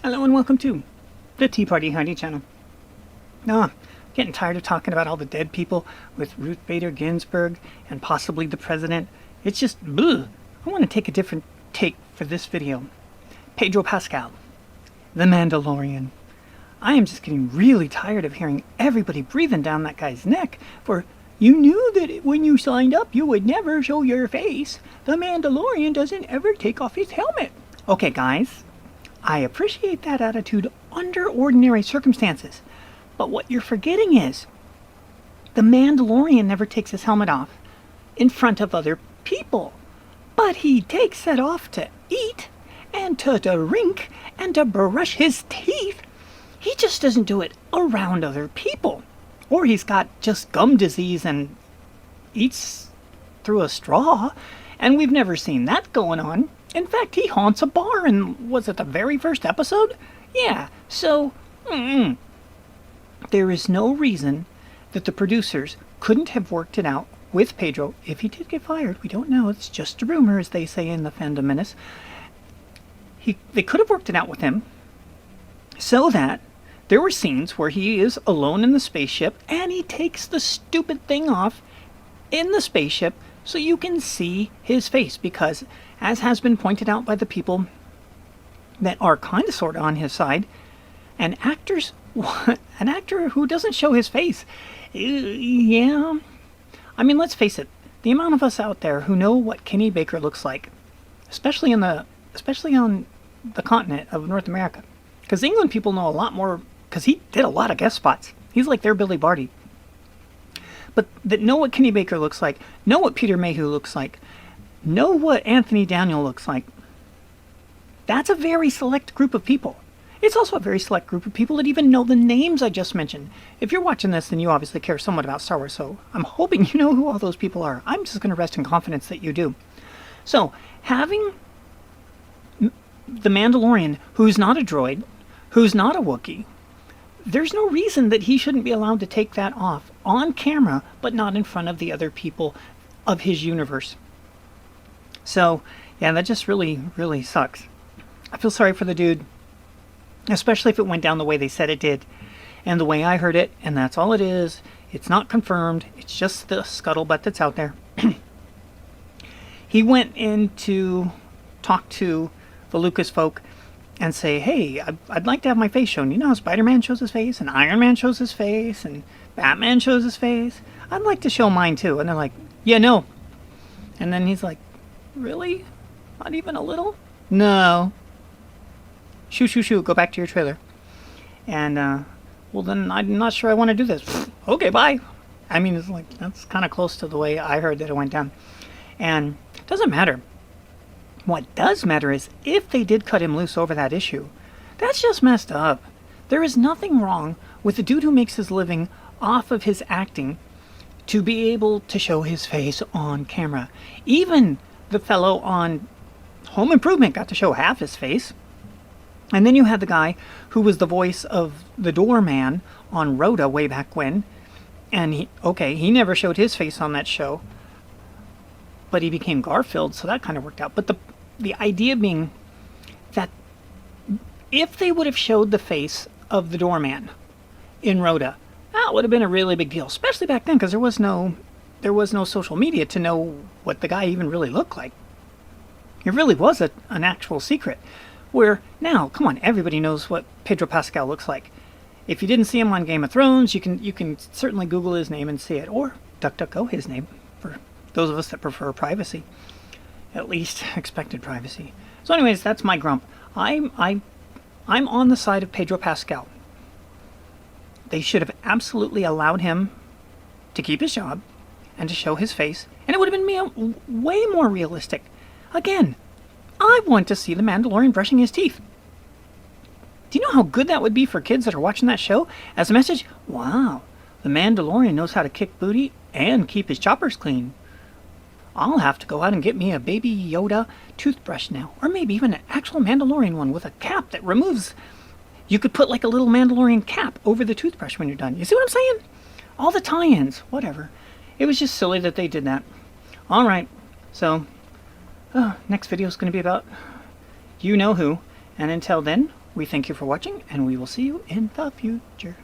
Hello and welcome to the Tea Party Heidi channel. Getting tired of talking about all the dead people with Ruth Bader Ginsburg and possibly the president. It's just, bleh. I want to take a different take for this video. Pedro Pascal, the Mandalorian. I am just getting really tired of hearing everybody breathing down that guy's neck for, you knew that when you signed up you would never show your face. The Mandalorian doesn't ever take off his helmet. Okay guys, I appreciate that attitude under ordinary circumstances, but what you're forgetting is the Mandalorian never takes his helmet off in front of other people, but he takes it off to eat and to drink and to brush his teeth. He just doesn't do it around other people. Or he's got just gum disease and eats through a straw, and we've never seen that going on. In fact, he haunts a bar in, was it the very first episode? Yeah, so, there is no reason that the producers couldn't have worked it out with Pedro. If he did get fired, we don't know. It's just a rumor, as they say in the Fandom Menace. They could have worked it out with him so that there were scenes where he is alone in the spaceship and he takes the stupid thing off in the spaceship so you can see his face, because as has been pointed out by the people that are kind of sort of on his side, an actor who doesn't show his face, yeah, I mean, let's face it, the amount of us out there who know what Kenny Baker looks like, especially on the continent of North America, because England people know a lot more, because he did a lot of guest spots. He's like their Billy Barty. But that know what Kenny Baker looks like, know what Peter Mayhew looks like, know what Anthony Daniel looks like. That's a very select group of people. It's also a very select group of people that even know the names I just mentioned. If you're watching this, then you obviously care somewhat about Star Wars, so I'm hoping you know who all those people are. I'm just going to rest in confidence that you do. So, having the Mandalorian, who's not a droid, who's not a Wookiee, there's no reason that he shouldn't be allowed to take that off on camera, but not in front of the other people of his universe. So, yeah, that just really, really sucks. I feel sorry for the dude, especially if it went down the way they said it did, and the way I heard it, and that's all it is. It's not confirmed. It's just the scuttlebutt that's out there. He went in to talk to the Lucas folk and say, hey, I'd like to have my face shown. You know how Spider-Man shows his face, and Iron Man shows his face, and Batman shows his face? I'd like to show mine too. And they're like, yeah, no. And then he's like, really? Not even a little? No. Shoo, go back to your trailer. And, well then, I'm not sure I want to do this. Okay, bye. I mean, it's like, that's kind of close to the way I heard that it went down. And it doesn't matter. What does matter is if they did cut him loose over that issue, that's just messed up. There is nothing wrong with the dude who makes his living off of his acting to be able to show his face on camera. Even the fellow on Home Improvement got to show half his face. And then you had the guy who was the voice of the doorman on Rhoda way back when. And he never showed his face on that show, but he became Garfield, so that kind of worked out. But the idea being that if they would have showed the face of the doorman in Rhoda, that would have been a really big deal, especially back then, because there was no social media to know what the guy even really looked like. It really was an actual secret. Where now, come on, everybody knows what Pedro Pascal looks like. If you didn't see him on Game of Thrones, you can certainly Google his name and see it, or DuckDuckGo his name for those of us that prefer privacy. At least expected privacy. So anyways, that's my grump. I'm on the side of Pedro Pascal. They should have absolutely allowed him to keep his job and to show his face, and it would have been way more realistic. Again, I want to see the Mandalorian brushing his teeth. Do you know how good that would be for kids that are watching that show? As a message, wow, the Mandalorian knows how to kick booty and keep his choppers clean. I'll have to go out and get me a Baby Yoda toothbrush now. Or maybe even an actual Mandalorian one with a cap that removes. You could put like a little Mandalorian cap over the toothbrush when you're done. You see what I'm saying? All the tie-ins, whatever. It was just silly that they did that. Alright, so next video is going to be about you know who. And until then, We thank you for watching, and we will see you in the future.